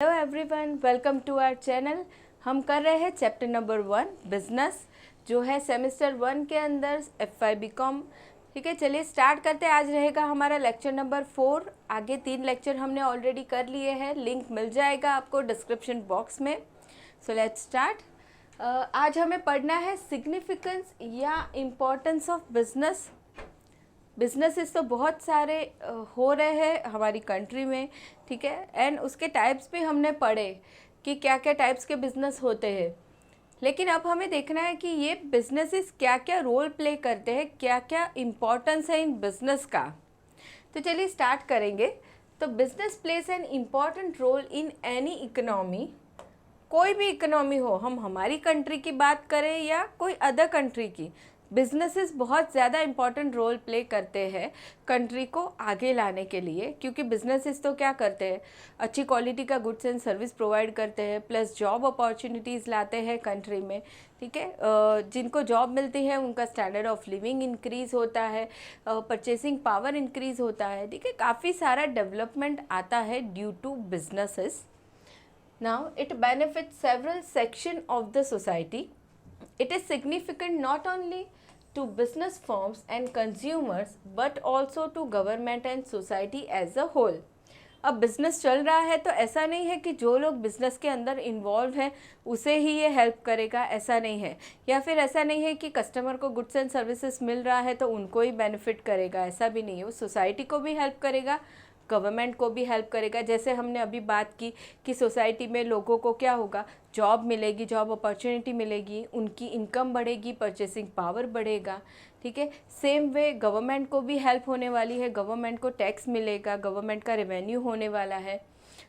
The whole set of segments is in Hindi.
Hello everyone, welcome to our channel. हम कर रहे हैं चैप्टर नंबर 1 बिजनेस, जो है सेमेस्टर 1 के अंदर FY BCom। ठीक है, चलिए स्टार्ट करते हैं। आज रहेगा हमारा लेक्चर नंबर 4। आगे 3 लेक्चर हमने ऑलरेडी कर लिए हैं, लिंक मिल जाएगा आपको डिस्क्रिप्शन बॉक्स में। So let's start. आज हमें पढ़ना है सिग्निफिकेंस या इम्पोर्टेंस ऑफ बिजनेस। बिजनेसेस तो बहुत सारे हो रहे हैं हमारी कंट्री में, ठीक है, एंड उसके टाइप्स भी हमने पढ़े कि क्या क्या टाइप्स के बिजनेस होते हैं। लेकिन अब हमें देखना है कि ये बिजनेसेस क्या क्या रोल प्ले करते हैं, क्या क्या इम्पोर्टेंस है इन बिजनेस का। तो चलिए स्टार्ट करेंगे। तो business plays an important role in any economy. कोई भी इकोनॉमी हो, हम हमारी कंट्री की बात करें या कोई अदर कंट्री की, बिजनेसेस बहुत ज़्यादा इम्पॉर्टेंट रोल प्ले करते हैं कंट्री को आगे लाने के लिए। क्योंकि बिजनेसेस तो क्या करते हैं, अच्छी क्वालिटी का गुड्स एंड सर्विस प्रोवाइड करते हैं, प्लस जॉब अपॉर्चुनिटीज़ लाते हैं कंट्री में। ठीक है, जिनको जॉब मिलती है उनका स्टैंडर्ड ऑफ लिविंग इंक्रीज़ होता है, परचेसिंग पावर इंक्रीज़ होता है। ठीक है, काफ़ी सारा डेवलपमेंट आता है due to businesses. Now, it benefits several sections of the society. It is significant not only to business firms and consumers but also to government and society as a whole. अब बिज़नेस चल रहा है तो ऐसा नहीं है कि जो लोग बिज़नेस के अंदर इन्वॉल्व हैं उसे ही ये हेल्प करेगा, ऐसा नहीं है। या फिर ऐसा नहीं है कि कस्टमर को गुड्स एंड सर्विसेज मिल रहा है तो उनको ही बेनिफिट करेगा, ऐसा भी नहीं है। वो सोसाइटी को भी हेल्प करेगा, गवर्नमेंट को भी हेल्प करेगा। जैसे हमने अभी बात की कि सोसाइटी में लोगों को क्या होगा, जॉब मिलेगी, जॉब अपॉर्चुनिटी मिलेगी, उनकी इनकम बढ़ेगी, परचेसिंग पावर बढ़ेगा। ठीक है, सेम वे गवर्नमेंट को भी हेल्प होने वाली है, गवर्नमेंट को टैक्स मिलेगा, गवर्नमेंट का रेवेन्यू होने वाला है,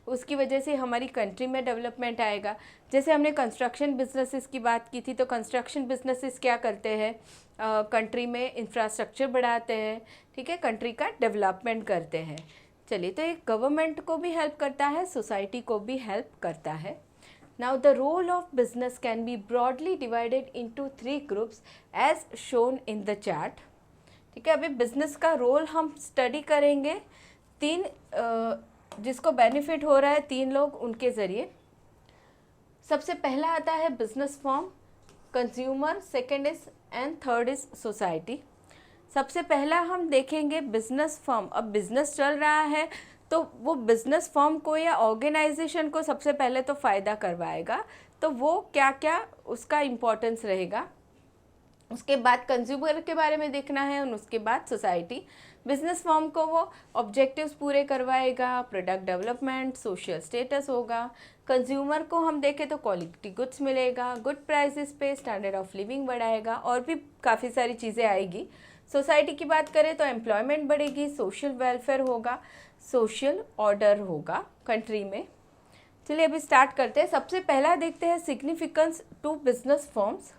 उसकी वजह से हमारी कंट्री में डेवलपमेंट आएगा। जैसे हमने कंस्ट्रक्शन बिजनेसेस की बात की थी, तो कंस्ट्रक्शन बिजनेसेस क्या करते हैं, कंट्री में इंफ्रास्ट्रक्चर बढ़ाते हैं, ठीक है, कंट्री का डेवलपमेंट करते हैं। चलिए, तो एक गवर्नमेंट को भी हेल्प करता है, सोसाइटी को भी हेल्प करता है। Now the role of business can be broadly divided into 3 groups as shown in the chart. ठीक है, अभी बिजनेस का रोल हम स्टडी करेंगे। 3 जिसको बेनिफिट हो रहा है, 3 लोग, उनके ज़रिए। सबसे पहला आता है business form, consumer, second is and third is society. सबसे पहला हम देखेंगे बिजनेस फर्म। अब बिजनेस चल रहा है तो वो बिजनेस फर्म को या ऑर्गेनाइजेशन को सबसे पहले तो फ़ायदा करवाएगा, तो वो क्या क्या उसका इम्पोर्टेंस रहेगा। उसके बाद कंज्यूमर के बारे में देखना है और उसके बाद सोसाइटी। बिजनेस फर्म को वो ऑब्जेक्टिव्स पूरे करवाएगा, प्रोडक्ट डेवलपमेंट, सोशल स्टेटस होगा। कंज्यूमर को हम देखें तो क्वालिटी गुड्स मिलेगा, गुड प्राइसेस पे स्टैंडर्ड ऑफ लिविंग बढ़ाएगा, और भी काफ़ी सारी चीज़ें आएगी। सोसाइटी की बात करें तो एम्प्लॉयमेंट बढ़ेगी, सोशल वेलफेयर होगा, सोशल ऑर्डर होगा कंट्री में। चलिए अभी स्टार्ट करते हैं। सबसे पहला देखते हैं significance to business firms.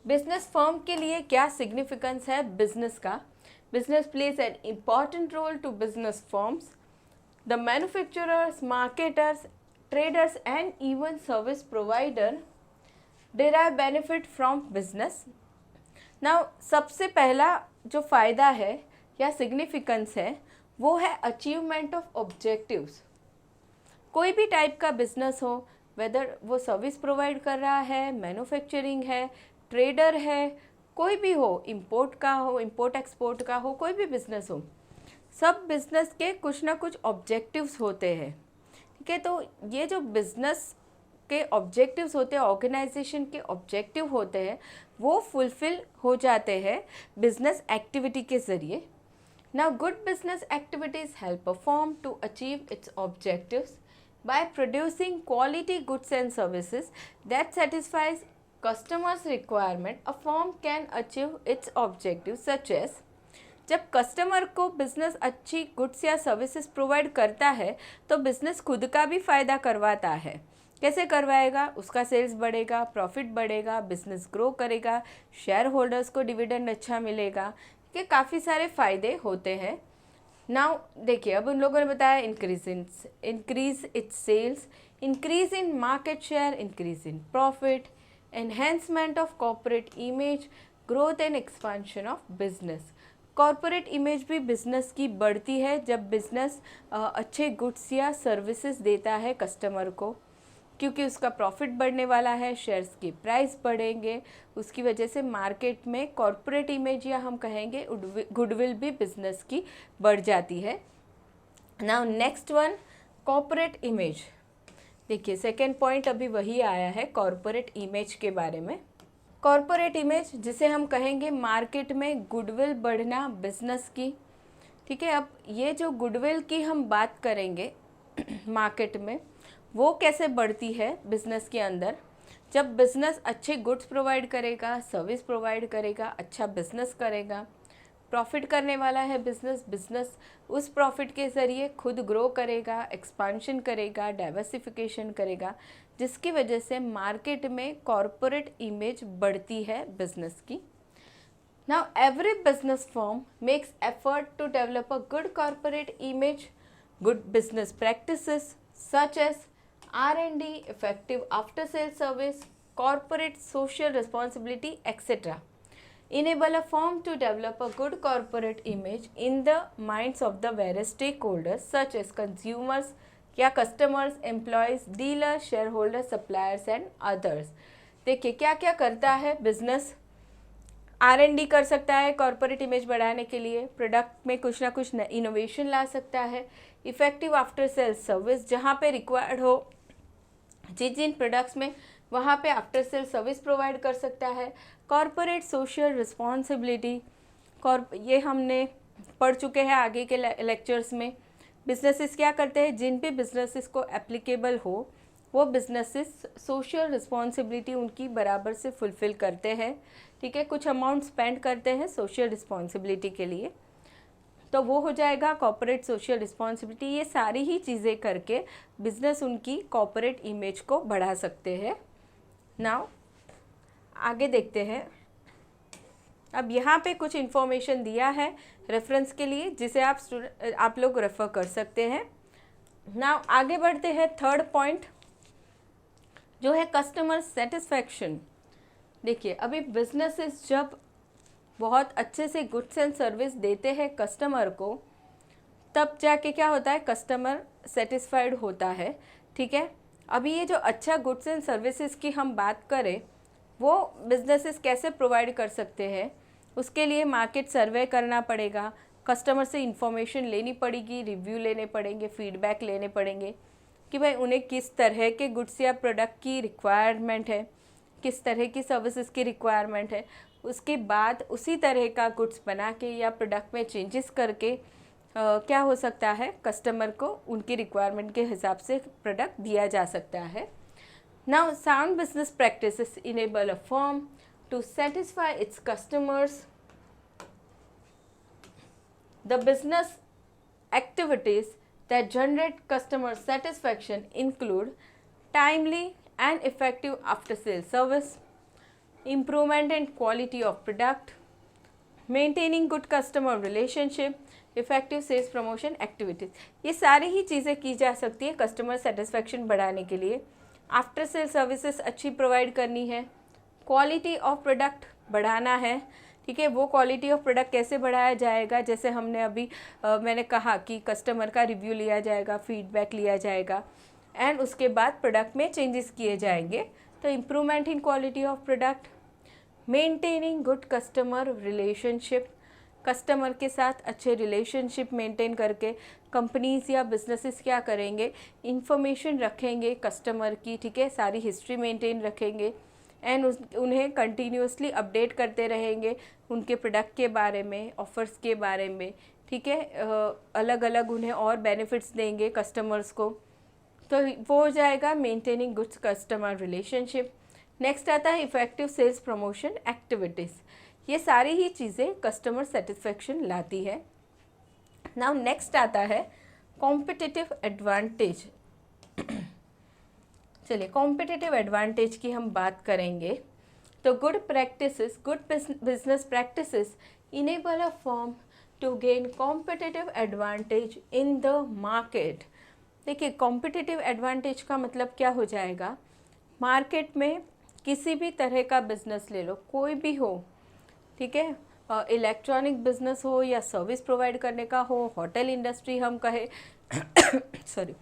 Business firm के लिए क्या सिग्निफिकेंस है बिजनेस का। Business plays an important role to business firms. The manufacturers, marketers, traders and even service provider derive benefit from business. Now सबसे पहला जो फ़ायदा है या सिग्निफिकेंस है वो है अचीवमेंट ऑफ ऑब्जेक्टिव्स। कोई भी टाइप का बिजनेस हो, वेदर वो सर्विस प्रोवाइड कर रहा है, मैन्युफैक्चरिंग है, ट्रेडर है, कोई भी हो, इंपोर्ट का हो, इंपोर्ट एक्सपोर्ट का हो, कोई भी बिजनेस हो, सब बिजनेस के कुछ ना कुछ ऑब्जेक्टिव्स होते हैं। ठीक है, तो ये जो बिजनेस के ऑब्जेक्टिव्स होते हैं, ऑर्गेनाइजेशन के ऑब्जेक्टिव होते हैं, वो फुलफिल हो जाते हैं बिजनेस एक्टिविटी के ज़रिए। Now good business activities help a firm to achieve its objectives by producing quality goods and services that satisfies customers requirement. A firm can achieve its objective such as, जब कस्टमर को बिजनेस अच्छी गुड्स या सर्विसेज प्रोवाइड करता है तो बिजनेस खुद का भी फ़ायदा करवाता है। कैसे करवाएगा, उसका सेल्स बढ़ेगा, प्रॉफिट बढ़ेगा, बिजनेस ग्रो करेगा, शेयर होल्डर्स को डिविडेंड अच्छा मिलेगा। ठीक है, काफ़ी सारे फ़ायदे होते हैं। नाउ देखिए, अब उन लोगों ने बताया increase its sales, increase in market share, increase in profit, enhancement of corporate image, growth and expansion of business. Corporate image भी बिजनेस की बढ़ती है जब बिजनेस अच्छे गुड्स या सर्विसेज देता है कस्टमर को, क्योंकि उसका प्रॉफिट बढ़ने वाला है, शेयर्स की प्राइस बढ़ेंगे, उसकी वजह से मार्केट में कॉरपोरेट इमेज या हम कहेंगे गुडविल भी बिजनेस की बढ़ जाती है। Now next one, corporate image. देखिए सेकेंड पॉइंट अभी वही आया है कॉरपोरेट इमेज के बारे में। कॉरपोरेट इमेज जिसे हम कहेंगे मार्केट में गुडविल बढ़ना बिजनेस की, ठीक है। अब ये जो गुडविल की हम बात करेंगे मार्केट में, वो कैसे बढ़ती है बिजनेस के अंदर, जब बिजनेस अच्छे गुड्स प्रोवाइड करेगा, सर्विस प्रोवाइड करेगा, अच्छा बिजनेस करेगा, प्रॉफिट करने वाला है बिजनेस उस प्रॉफिट के ज़रिए खुद ग्रो करेगा, एक्सपांशन करेगा, डाइवर्सिफिकेशन करेगा, जिसकी वजह से मार्केट में कॉरपोरेट इमेज बढ़ती है बिजनेस की। Now every business firm makes effort to develop a good corporate image, good business practices such as R&D, effective after sales service, corporate social responsibility, etc. enable a firm to develop a good corporate image in the minds of the various stakeholders such as consumers या customers, employees, dealers, shareholders, suppliers and others. देखिए क्या क्या करता है बिजनेस। R&D कर सकता है कॉरपोरेट इमेज बढ़ाने के लिए, प्रोडक्ट में कुछ ना कुछ इनोवेशन ला सकता है, इफेक्टिव आफ्टर सेल्स सर्विस जहाँ पे रिक्वायर्ड हो, जिन प्रोडक्ट्स में वहाँ पे आफ्टर सेल सर्विस प्रोवाइड कर सकता है। कॉरपोरेट सोशल रिस्पॉन्सिबिलिटी, ये हमने पढ़ चुके हैं आगे के लेक्चर्स में। बिजनेसेस क्या करते हैं, जिन भी बिजनेसेस को एप्लीकेबल हो वो बिजनेसेस सोशल रिस्पॉन्सिबिलिटी उनकी बराबर से फुलफ़िल करते हैं, ठीक है। कुछ अमाउंट स्पेंड करते हैं सोशल रिस्पॉन्सिबिलिटी के लिए, तो वो हो जाएगा कॉर्पोरेट सोशल रिस्पॉन्सिबिलिटी। ये सारी ही चीज़ें करके बिजनेस उनकी कॉर्पोरेट इमेज को बढ़ा सकते हैं। नाउ आगे देखते हैं। अब यहाँ पे कुछ इन्फॉर्मेशन दिया है रेफरेंस के लिए, जिसे आप लोग रेफर कर सकते हैं। नाउ आगे बढ़ते हैं। थर्ड पॉइंट जो है कस्टमर सेटिस्फैक्शन। देखिए अभी बिजनेसेस जब बहुत अच्छे से गुड्स एंड सर्विस देते हैं कस्टमर को, तब जाके क्या होता है, कस्टमर सेटिस्फाइड होता है, ठीक है। अभी ये जो अच्छा गुड्स एंड सर्विसेज की हम बात करें, वो बिजनेसेस कैसे प्रोवाइड कर सकते हैं, उसके लिए मार्केट सर्वे करना पड़ेगा, कस्टमर से इंफॉर्मेशन लेनी पड़ेगी, रिव्यू लेने पड़ेंगे, फीडबैक लेने पड़ेंगे कि भाई उन्हें किस तरह के गुड्स या प्रोडक्ट की रिक्वायरमेंट है, किस तरह की सर्विसेज की रिक्वायरमेंट है। उसके बाद उसी तरह का गुड्स बना के या प्रोडक्ट में चेंजेस करके क्या हो सकता है, कस्टमर को उनकी रिक्वायरमेंट के हिसाब से प्रोडक्ट दिया जा सकता है। Now sound business practices enable a firm to satisfy its customers. The business activities that generate customer satisfaction include timely and effective after sales service, improvement in quality of product, maintaining good customer relationship, effective sales promotion activities। ये सारी ही चीज़ें की जा सकती है कस्टमर सेटिस्फैक्शन बढ़ाने के लिए। आफ्टर सेल सर्विसेज अच्छी प्रोवाइड करनी है, क्वालिटी ऑफ प्रोडक्ट बढ़ाना है, ठीक है। वो क्वालिटी ऑफ प्रोडक्ट कैसे बढ़ाया जाएगा, जैसे हमने अभी मैंने कहा कि कस्टमर का रिव्यू लिया जाएगा, फीडबैक लिया जाएगा एंड उसके बाद प्रोडक्ट में चेंजेस किए जाएंगे। तो improvement in quality of product, maintaining good customer relationship, customer के साथ अच्छे रिलेशनशिप मेंटेन करके कंपनीज या बिजनेसेस क्या करेंगे, इंफॉर्मेशन रखेंगे कस्टमर की, ठीक है, सारी हिस्ट्री मेंटेन रखेंगे एंड उन्हें कंटिन्यूसली अपडेट करते रहेंगे उनके प्रोडक्ट के बारे में, ऑफ़र्स के बारे में, ठीक है। अलग अलग उन्हें और बेनिफिट्स देंगे कस्टमर्स को, तो वो हो जाएगा maintaining good customer relationship. Next आता है इफ़ेक्टिव सेल्स प्रमोशन एक्टिविटीज़। ये सारी ही चीज़ें कस्टमर सेटिस्फेक्शन लाती है। नाउ नेक्स्ट आता है कॉम्पिटिटिव एडवांटेज। चलिए कॉम्पिटिटिव एडवांटेज की हम बात करेंगे तो good practices, good business practices enable a firm to gain competitive advantage in the market. देखिए कॉम्पिटिटिव एडवांटेज का मतलब क्या हो जाएगा, मार्केट में किसी भी तरह का बिजनेस ले लो, कोई भी हो, ठीक है, इलेक्ट्रॉनिक बिजनेस हो या सर्विस प्रोवाइड करने का हो, होटल इंडस्ट्री हम कहें सॉरी,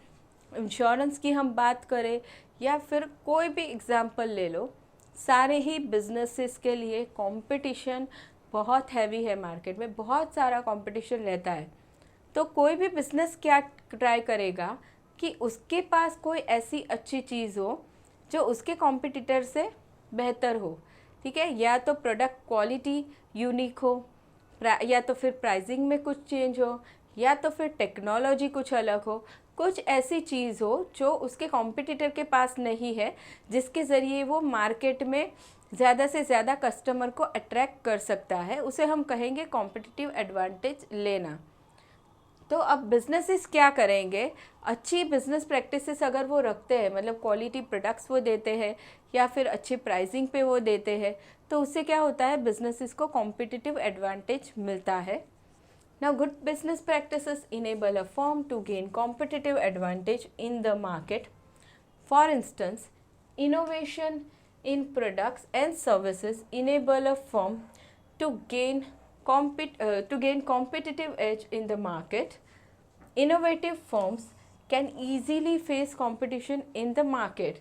इंश्योरेंस की हम बात करें, या फिर कोई भी एग्जांपल ले लो, सारे ही बिजनेसेस के लिए कंपटीशन बहुत हैवी है। मार्केट में बहुत सारा कंपटीशन रहता है। तो कोई भी बिजनेस क्या ट्राई करेगा कि उसके पास कोई ऐसी अच्छी चीज़ हो जो उसके कॉम्पिटिटर से बेहतर हो, ठीक है। या तो प्रोडक्ट क्वालिटी यूनिक हो, या तो फिर प्राइसिंग में कुछ चेंज हो, या तो फिर टेक्नोलॉजी कुछ अलग हो, कुछ ऐसी चीज़ हो जो उसके कॉम्पिटिटर के पास नहीं है, जिसके ज़रिए वो मार्केट में ज़्यादा से ज़्यादा कस्टमर को अट्रैक्ट कर सकता है। उसे हम कहेंगे कॉम्पिटिटिव एडवांटेज लेना। तो अब बिजनेसेस क्या करेंगे, अच्छी बिजनेस प्रैक्टिसेस अगर वो रखते हैं, मतलब क्वालिटी प्रोडक्ट्स वो देते हैं या फिर अच्छी प्राइसिंग पे वो देते हैं, तो उससे क्या होता है, बिजनेसेस को कॉम्पिटिटिव एडवांटेज मिलता है। Now, good business practices enable a firm to gain competitive advantage in the market. For instance, innovation in products and services enable a firm to gain competitive edge in the market. Innovative firms can easily face competition in the market.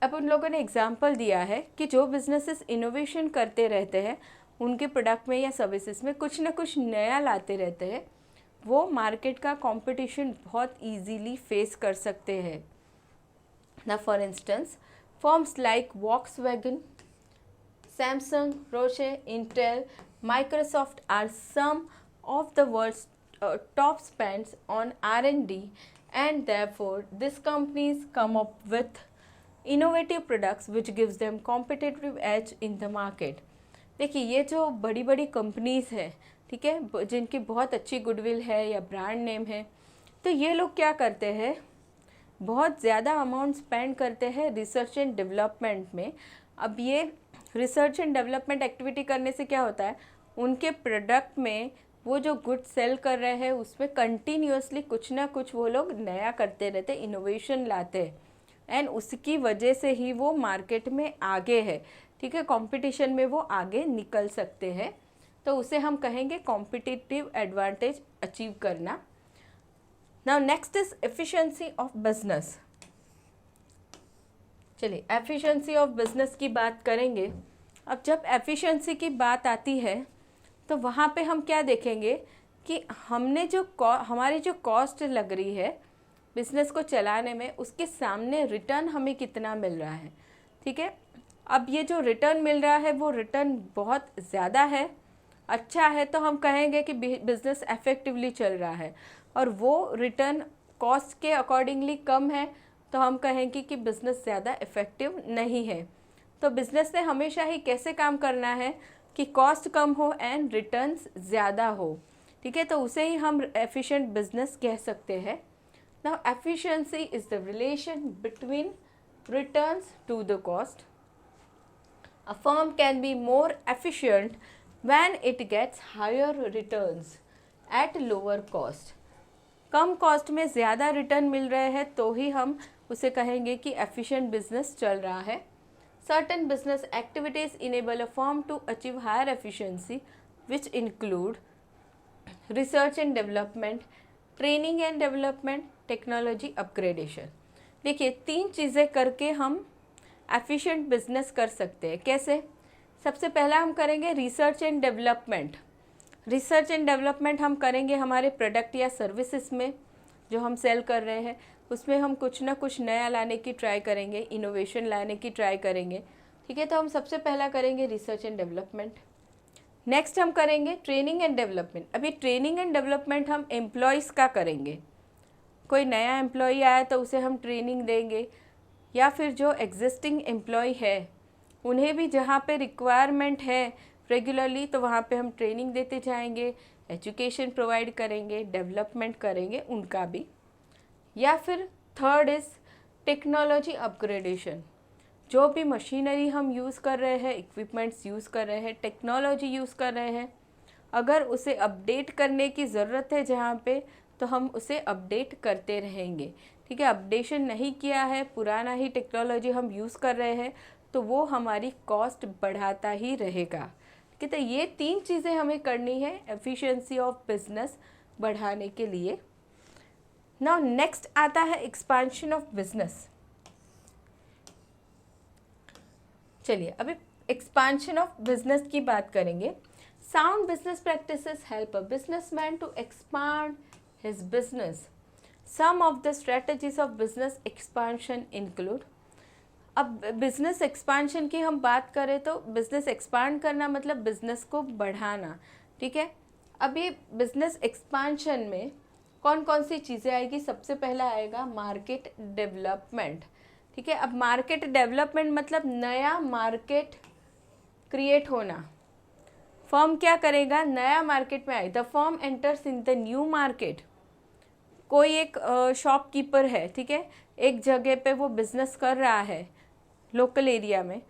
अब उन लोगों ने एग्जाम्पल दिया है कि जो बिजनेसेस इनोवेशन करते रहते हैं, उनके प्रोडक्ट में या सर्विसेज में कुछ ना कुछ नया लाते रहते हैं, वो मार्केट का कंपटीशन बहुत इजीली फेस कर सकते हैं। ना for instance, firms like Volkswagen, Samsung, Roche, Intel, Microsoft are some of the world's top spends on R&D, and therefore these companies come up with innovative products which gives them competitive edge in the market. देखिए, ये जो बड़ी बड़ी कंपनीज़ है, ठीक है, जिनकी बहुत अच्छी गुडविल है या ब्रांड नेम है, तो ये लोग क्या करते हैं, बहुत ज़्यादा अमाउंट स्पेंड करते हैं रिसर्च एंड डेवलपमेंट में। अब ये रिसर्च एंड डेवलपमेंट एक्टिविटी करने से क्या होता है, उनके प्रोडक्ट में वो जो गुड सेल कर रहे हैं उसमें कंटिन्यूसली कुछ ना कुछ वो लोग नया करते रहते, इनोवेशन लाते हैं, एंड उसकी वजह से ही वो मार्केट में आगे है, ठीक है, कंपटीशन में वो आगे निकल सकते हैं। तो उसे हम कहेंगे कॉम्पिटिटिव एडवांटेज अचीव करना। Now next is efficiency of business. चलिए, एफिशिएंसी ऑफ बिजनेस की बात करेंगे। अब जब एफिशिएंसी की बात आती है तो वहाँ पे हम क्या देखेंगे कि हमारी जो कॉस्ट लग रही है बिज़नेस को चलाने में, उसके सामने रिटर्न हमें कितना मिल रहा है, ठीक है। अब ये जो रिटर्न मिल रहा है वो रिटर्न बहुत ज़्यादा है, अच्छा है, तो हम कहेंगे कि बिज़नेस इफेक्टिवली चल रहा है। और वो रिटर्न कॉस्ट के अकॉर्डिंगली कम है, तो हम कहेंगे कि बिज़नेस ज़्यादा इफ़ेक्टिव नहीं है। तो बिज़नेस ने हमेशा ही कैसे काम करना है कि कॉस्ट कम हो एंड रिटर्न्स ज़्यादा हो, ठीक है, तो उसे ही हम एफिशिएंट बिजनेस कह सकते हैं। Now efficiency is the relation between returns to the cost. A firm can be more efficient when it gets higher returns at lower cost. कम कॉस्ट में ज़्यादा रिटर्न मिल रहे हैं तो ही हम उसे कहेंगे कि एफिशिएंट बिजनेस चल रहा है। Certain business activities enable a firm to achieve higher efficiency, which include research and development, training and development, technology upgradation. देखिए, 3 चीज़ें करके हम efficient business कर सकते हैं। कैसे? सबसे पहला हम करेंगे research and development. Research and development हम करेंगे हमारे प्रोडक्ट या सर्विसेज में जो हम सेल कर रहे हैं, उसमें हम कुछ ना कुछ नया लाने की ट्राई करेंगे, इनोवेशन लाने की ट्राई करेंगे, ठीक है। तो हम सबसे पहला करेंगे रिसर्च एंड डेवलपमेंट। नेक्स्ट हम करेंगे ट्रेनिंग एंड डेवलपमेंट। अभी ट्रेनिंग एंड डेवलपमेंट हम एम्प्लॉयज़ का करेंगे। कोई नया एम्प्लॉय आया तो उसे हम ट्रेनिंग देंगे, या फिर जो एग्जिस्टिंग एम्प्लॉय है उन्हें भी जहाँ पे रिक्वायरमेंट है रेगुलरली, तो वहाँ पे हम ट्रेनिंग देते जाएंगे, एजुकेशन प्रोवाइड करेंगे, डेवलपमेंट करेंगे उनका भी। या फिर थर्ड इज़ टेक्नोलॉजी अपग्रेडेशन। जो भी मशीनरी हम यूज़ कर रहे हैं, इक्विपमेंट्स यूज़ कर रहे हैं, टेक्नोलॉजी यूज़ कर रहे हैं, अगर उसे अपडेट करने की ज़रूरत है जहाँ पे, तो हम उसे अपडेट करते रहेंगे, ठीक है। अपडेशन नहीं किया है, पुराना ही टेक्नोलॉजी हम यूज़ कर रहे हैं, तो वो हमारी कॉस्ट बढ़ाता ही रहेगा, ठीक है, तो ये 3 चीज़ें हमें करनी है एफिशिएंसी ऑफ बिजनेस बढ़ाने के लिए। नाउ नेक्स्ट आता है एक्सपांशन ऑफ बिजनेस। चलिए अभी एक्सपांशन ऑफ बिजनेस की बात करेंगे। Sound business practices help a businessman to expand his business. Some of the strategies of business expansion include. अब बिजनेस एक्सपांशन की हम बात करें तो बिजनेस एक्सपांड करना मतलब बिजनेस को बढ़ाना, ठीक है। अब ये बिजनेस एक्सपांशन में कौन कौन सी चीज़ें आएगी? सबसे पहला आएगा मार्केट डेवलपमेंट, ठीक है। अब मार्केट डेवलपमेंट मतलब नया मार्केट क्रिएट होना। फर्म क्या करेगा? नया मार्केट में आए, the firm enters in the new market. कोई एक शॉपकीपर है, ठीक है, एक जगह पे वो बिज़नेस कर रहा है लोकल एरिया में,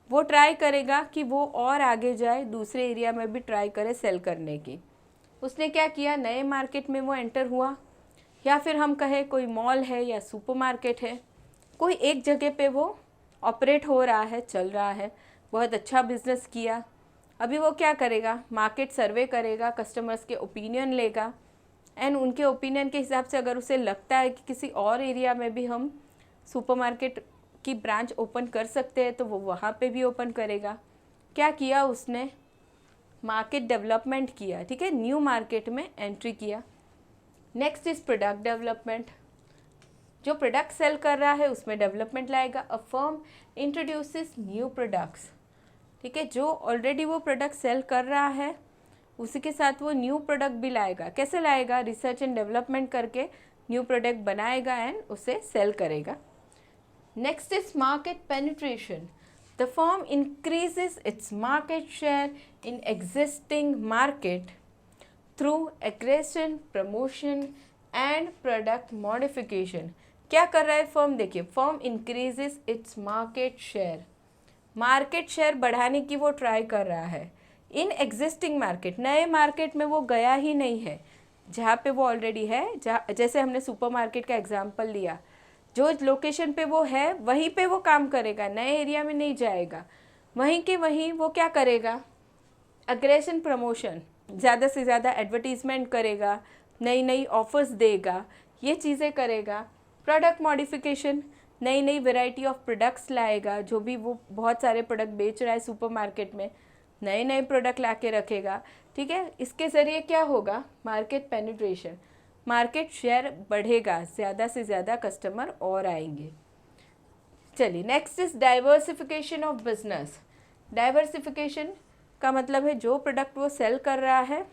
वो ट्राई करेगा कि वो और आगे जाए, दूसरे एरिया में भी ट्राई करे सेल करने की। उसने क्या किया? नए मार्केट में वो एंटर हुआ, या फिर हम कहें कोई मॉल है या सुपरमार्केट है, कोई एक जगह पे वो ऑपरेट हो रहा है, चल रहा है, बहुत अच्छा बिजनेस किया। अभी वो क्या करेगा? मार्केट सर्वे करेगा, कस्टमर्स के ओपिनियन लेगा, एंड उनके ओपिनियन के हिसाब से अगर उसे लगता है कि किसी और एरिया में भी हम सुपरमार्केट की ब्रांच ओपन कर सकते हैं तो वो वहाँ पे भी ओपन करेगा। क्या किया उसने? मार्केट डेवलपमेंट किया, ठीक है, न्यू मार्केट में एंट्री किया। Next is product development. जो प्रोडक्ट सेल कर रहा है उसमें डेवलपमेंट लाएगा। A firm introduces new products, ठीक है, जो ऑलरेडी वो प्रोडक्ट सेल कर रहा है उसी के साथ वो न्यू प्रोडक्ट भी लाएगा। कैसे लाएगा? रिसर्च एंड डेवलपमेंट करके न्यू प्रोडक्ट बनाएगा एंड उसे सेल करेगा। Next is market penetration. The firm increases its market share in existing market through aggression, promotion and product modification. क्या कर रहा है फर्म? देखिए, firm increases its market share, market share बढ़ाने की वो ट्राई कर रहा है इन एग्जिस्टिंग मार्केट। नए मार्केट में वो गया ही नहीं है, जहाँ पे वो ऑलरेडी है, जहाँ जैसे हमने सुपरमार्केट का एग्जांपल लिया, जो लोकेशन पे वो है वहीं पे वो काम करेगा, नए एरिया में नहीं जाएगा। वहीं के वहीं वो क्या करेगा? अग्रेशन, प्रमोशन, ज़्यादा से ज़्यादा एडवर्टीज़मेंट करेगा, नई नई ऑफर्स देगा, ये चीज़ें करेगा। प्रोडक्ट मॉडिफिकेशन, नई नई वैरायटी ऑफ प्रोडक्ट्स लाएगा। जो भी वो बहुत सारे प्रोडक्ट बेच रहा है सुपरमार्केट में, नए नए प्रोडक्ट ला के रखेगा, ठीक है। इसके ज़रिए क्या होगा? मार्केट पेनिट्रेशन, मार्केट शेयर बढ़ेगा, ज़्यादा से ज़्यादा कस्टमर और आएंगे। चलिए next is diversification of business. Diversification का मतलब है जो प्रोडक्ट वो सेल कर रहा है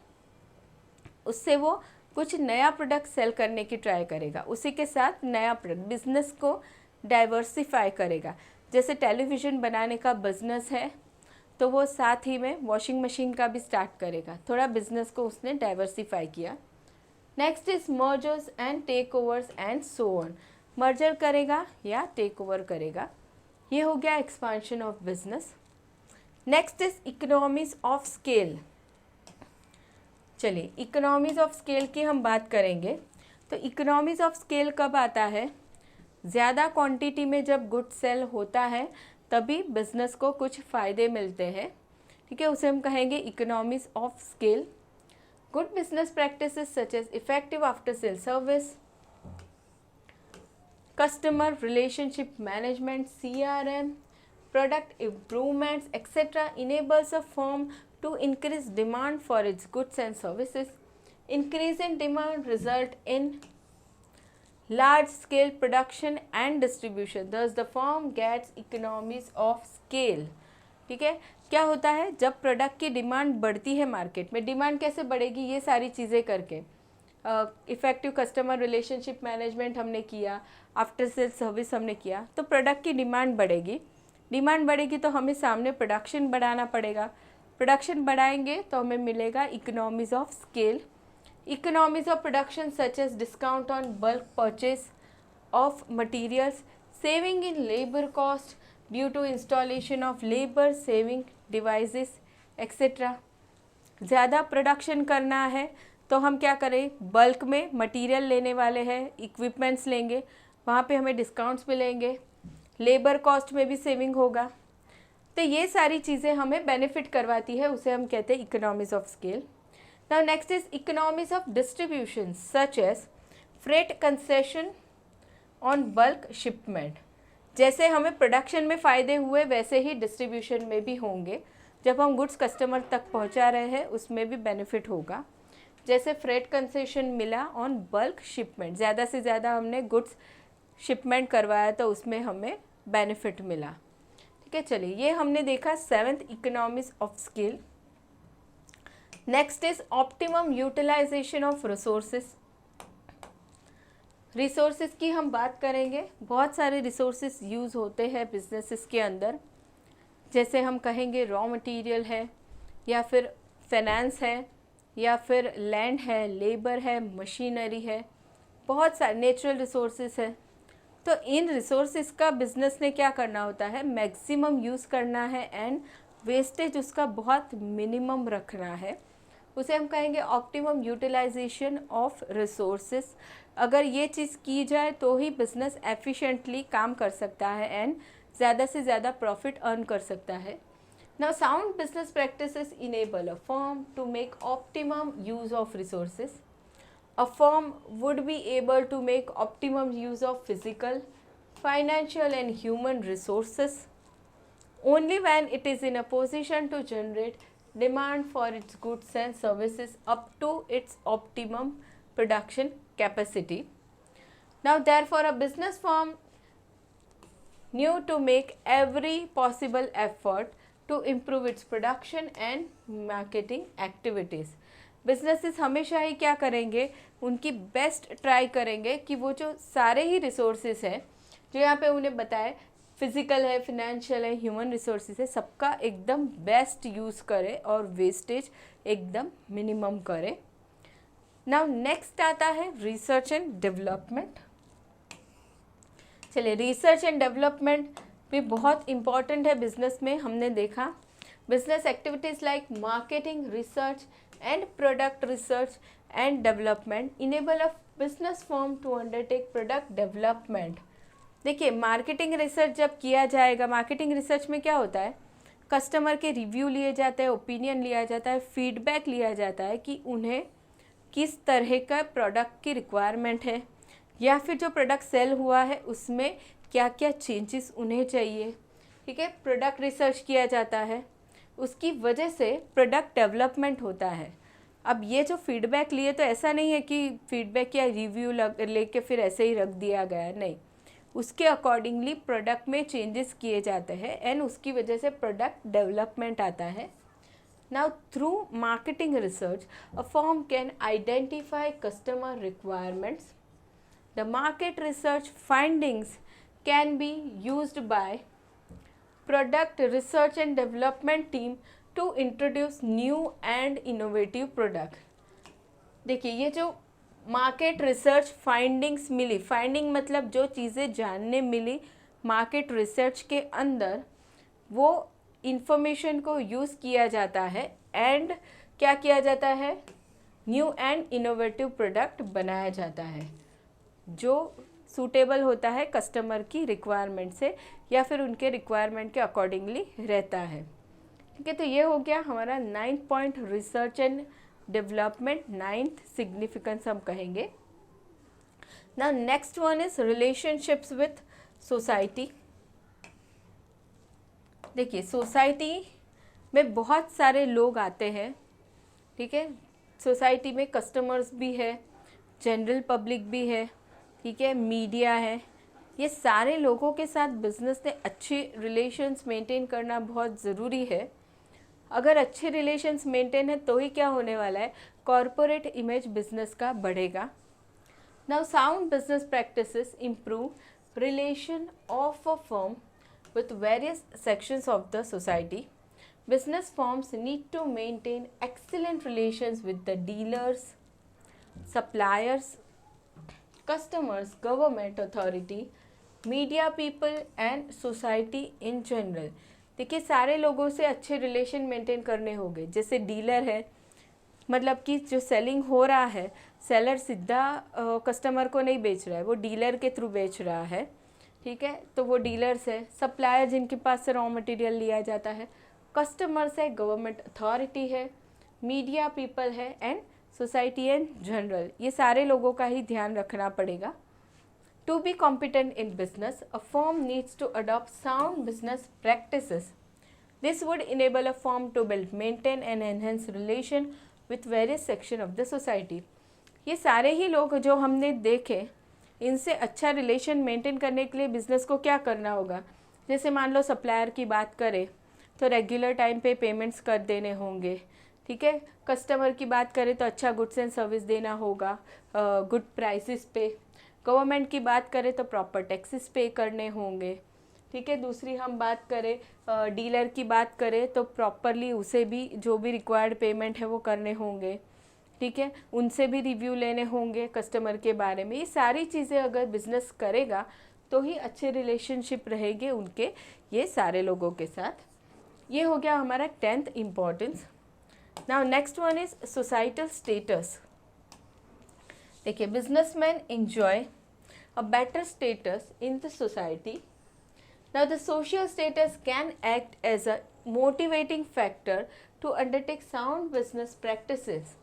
उससे वो कुछ नया प्रोडक्ट सेल करने की ट्राई करेगा, उसी के साथ नया प्रोडक्ट, बिजनेस को डाइवर्सिफाई करेगा। जैसे टेलीविज़न बनाने का बिजनेस है तो वो साथ ही में वॉशिंग मशीन का भी स्टार्ट करेगा, थोड़ा बिजनेस को उसने डाइवर्सिफाई किया। Next is mergers and takeovers and so on. Merger करेगा या टेक ओवर करेगा, ये हो गया expansion of business. Next is economies of scale. चलिए इकोनॉमीज ऑफ स्केल की हम बात करेंगे तो इकोनॉमीज ऑफ स्केल कब आता है? ज़्यादा क्वांटिटी में जब गुड सेल होता है तभी बिजनेस को कुछ फ़ायदे मिलते हैं, ठीक है, उसे हम कहेंगे economies of scale. Good business practices such as effective after sale service, customer relationship management, CRM, product improvements, etc. enables a firm to increase demand for its goods and services. Increasing demand result in large scale production and distribution. Thus the firm gets economies of scale. ठीक है, क्या होता है? जब प्रोडक्ट की डिमांड बढ़ती है मार्केट में, डिमांड कैसे बढ़ेगी? ये सारी चीज़ें करके, इफ़ेक्टिव कस्टमर रिलेशनशिप मैनेजमेंट हमने किया, आफ्टर सेल सर्विस हमने किया, तो प्रोडक्ट की डिमांड बढ़ेगी। डिमांड बढ़ेगी तो हमें सामने प्रोडक्शन बढ़ाना पड़ेगा, प्रोडक्शन बढ़ाएंगे तो हमें मिलेगा economies of scale. Economies of production such as discount on bulk purchase of materials, saving in labour cost due to installation of labour saving devices etcetera. ज़्यादा प्रोडक्शन करना है तो हम क्या करें? बल्क में मटेरियल लेने वाले हैं, इक्विपमेंट्स लेंगे, वहाँ पे हमें डिस्काउंट्स मिलेंगे, लेबर कॉस्ट में भी सेविंग होगा। तो ये सारी चीज़ें हमें बेनिफिट करवाती है, उसे हम कहते हैं economies of scale. Now next is economies of distribution such as freight concession on bulk shipment. जैसे हमें प्रोडक्शन में फ़ायदे हुए वैसे ही डिस्ट्रीब्यूशन में भी होंगे। जब हम गुड्स कस्टमर तक पहुंचा रहे हैं उसमें भी बेनिफिट होगा। जैसे फ्रेट कंसेशन मिला ऑन बल्क शिपमेंट, ज़्यादा से ज़्यादा हमने गुड्स शिपमेंट करवाया तो उसमें हमें बेनिफिट मिला। ठीक है, चलिए ये हमने देखा 7th economies of scale. Next is optimum utilisation of resources. Resources की हम बात करेंगे। बहुत सारे रिसोर्सेज यूज़ होते हैं बिजनेसेस के अंदर, जैसे हम कहेंगे रॉ मटेरियल है, या फिर फाइनेंस है, या फिर लैंड है, लेबर है, मशीनरी है, बहुत सारे नेचुरल रिसोर्सेज है। तो इन रिसोर्सेज का बिजनेस ने क्या करना होता है, मैक्सिमम यूज़ करना है एंड वेस्टेज उसका बहुत मिनिमम रखना है। उसे हम कहेंगे ऑप्टिमम यूटिलाइजेशन ऑफ रिसोर्सेज। अगर ये चीज़ की जाए तो ही बिजनेस एफिशिएंटली काम कर सकता है एंड ज़्यादा से ज़्यादा प्रॉफिट अर्न कर सकता है। Now sound business practices enable a firm to make optimum use of resources. A firm would be able to make optimum use of physical, financial and human resources only when it is in a position to generate demand for its goods and services up to its optimum production capacity. Now therefore a business firm knew to make every possible effort to improve its production and marketing activities. Businesses हमेशा ही क्या करेंगे, उनकी बेस्ट ट्राई करेंगे कि वो जो सारे ही रिसोर्सेज हैं जो यहाँ पे उन्हें बताए, फिजिकल है, फिनेंशियल है, ह्यूमन रिसोर्सेज है, सबका एकदम बेस्ट यूज़ करे और वेस्टेज एकदम मिनिमम करे। नाउ नेक्स्ट आता है रिसर्च एंड डेवलपमेंट। चलिए रिसर्च एंड डेवलपमेंट भी बहुत इम्पॉर्टेंट है बिजनेस में। हमने देखा business activities like marketing, research and product research and development enable a business firm to undertake product development। देखिए मार्केटिंग रिसर्च जब किया जाएगा, मार्केटिंग रिसर्च में क्या होता है, कस्टमर के रिव्यू लिए जाते हैं, ओपिनियन लिया जाता है, फीडबैक लिया जाता है कि उन्हें किस तरह का प्रोडक्ट की रिक्वायरमेंट है, या फिर जो प्रोडक्ट सेल हुआ है उसमें क्या क्या चेंजेस उन्हें चाहिए। ठीक है, प्रोडक्ट रिसर्च किया जाता है, उसकी वजह से प्रोडक्ट डेवलपमेंट होता है। अब ये जो फीडबैक लिए तो ऐसा नहीं है कि फीडबैक या रिव्यू लेके फिर ऐसे ही रख दिया गया, नहीं, उसके अकॉर्डिंगली प्रोडक्ट में चेंजेस किए जाते हैं एंड उसकी वजह से प्रोडक्ट डेवलपमेंट आता है। Now through marketing research a firm can identify customer requirements. The market research findings can be used by product research and development team to introduce new and innovative product। देखिए ये जो मार्केट रिसर्च फाइंडिंग्स मिली, फाइंडिंग मतलब जो चीज़ें जानने मिली मार्केट रिसर्च के अंदर, वो इंफॉर्मेशन को यूज़ किया जाता है एंड क्या किया जाता है, न्यू एंड इनोवेटिव प्रोडक्ट बनाया जाता है जो सूटेबल होता है कस्टमर की रिक्वायरमेंट से या फिर उनके रिक्वायरमेंट के अकॉर्डिंगली रहता है। ठीक है, तो ये हो गया हमारा 9th point, research and development, 9th significance हम कहेंगे। ना next one is relationships with society. देखिए सोसाइटी में बहुत सारे लोग आते हैं। ठीक है, सोसाइटी में कस्टमर्स भी है, जनरल पब्लिक भी है, ठीक है, मीडिया है। ये सारे लोगों के साथ बिजनेस ने अच्छे रिलेशंस मेंटेन करना बहुत ज़रूरी है। अगर अच्छे रिलेशंस मेंटेन है तो ही क्या होने वाला है, कॉरपोरेट इमेज बिजनेस का बढ़ेगा। Now sound business practices improve relation of a firm with various sections of the society. Business firms need to maintain excellent relations with the dealers, suppliers, customers, government authority, media people and society in general। देखिए सारे लोगों से अच्छे रिलेशन मेंटेन करने होंगे। जैसे डीलर है, मतलब कि जो सेलिंग हो रहा है, सेलर सीधा कस्टमर को नहीं बेच रहा है, वो डीलर के थ्रू बेच रहा है। ठीक है, तो वो डीलर्स है, सप्लायर जिनके पास से रॉ मटेरियल लिया जाता है, कस्टमर्स है, गवर्नमेंट अथॉरिटी है, मीडिया पीपल है एंड सोसाइटी एंड जनरल। ये सारे लोगों का ही ध्यान रखना पड़ेगा। To be competent in business, a firm needs to adopt sound business practices. This would enable a firm to build, maintain and enhance relation with various section of the society. ये सारे ही लोग जो हमने देखे, इनसे अच्छा रिलेशन मेंटेन करने के लिए बिज़नेस को क्या करना होगा। जैसे मान लो सप्लायर की बात करें तो रेगुलर टाइम पे पेमेंट्स कर देने होंगे, ठीक है। कस्टमर की बात करें तो अच्छा गुड्स एंड सर्विस देना होगा गुड प्राइसेस पे। गवर्नमेंट की बात करें तो प्रॉपर टैक्सेस पे करने होंगे, ठीक है। दूसरी हम बात करें डीलर की बात करें तो प्रॉपरली उसे भी जो भी रिक्वायर्ड पेमेंट है वो करने होंगे, ठीक है। उनसे भी रिव्यू लेने होंगे कस्टमर के बारे में। ये सारी चीज़ें अगर बिजनेस करेगा तो ही अच्छे रिलेशनशिप रहेंगे उनके ये सारे लोगों के साथ। ये हो गया हमारा 10th importance. Now next one is societal status. देखिए, businessman enjoy a better status in the society. Now the social status can act as a motivating factor to undertake sound business practices.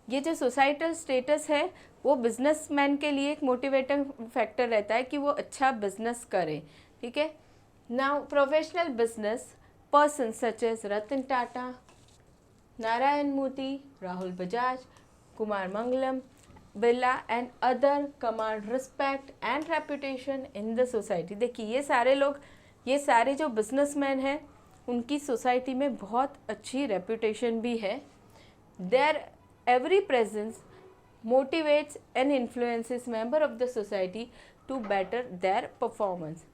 ये जो सोसाइटल स्टेटस है वो बिजनेसमैन के लिए एक मोटिवेटिंग फैक्टर रहता है कि वो अच्छा बिजनेस करे, ठीक है। Now professional business person such as Ratan Tata, Narayana Murthy, Rahul Bajaj, Kumar Mangalam, Birla and other command respect and reputation in the society. देखिए, ये सारे लोग, ये सारे जो बिजनेसमैन हैं उनकी सोसाइटी में बहुत अच्छी रेपुटेशन भी है। There every presence motivates and influences member of the society to better their performance।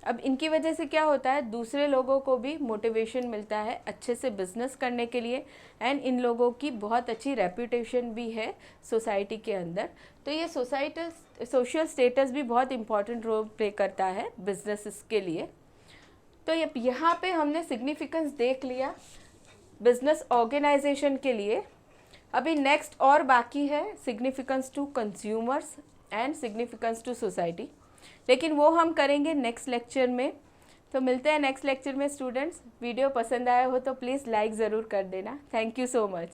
अब इनकी वजह से क्या होता है, दूसरे लोगों को भी मोटिवेशन मिलता है अच्छे से बिजनेस करने के लिए एंड इन लोगों की बहुत अच्छी रेपुटेशन भी है सोसाइटी के अंदर। तो ये सोशल स्टेटस भी बहुत इंपॉर्टेंट रोल प्ले करता है बिजनेसेस के लिए। तो ये यहाँ पे हमने सिग्निफिकेंस देख लिया बिजनेस ऑर्गेनाइजेशन के लिए। अभी नेक्स्ट और बाकी है significance to consumers and significance to society, लेकिन वो हम करेंगे नेक्स्ट लेक्चर में। तो मिलते हैं नेक्स्ट लेक्चर में स्टूडेंट्स। वीडियो पसंद आया हो तो प्लीज़ लाइक ज़रूर कर देना। Thank you so much.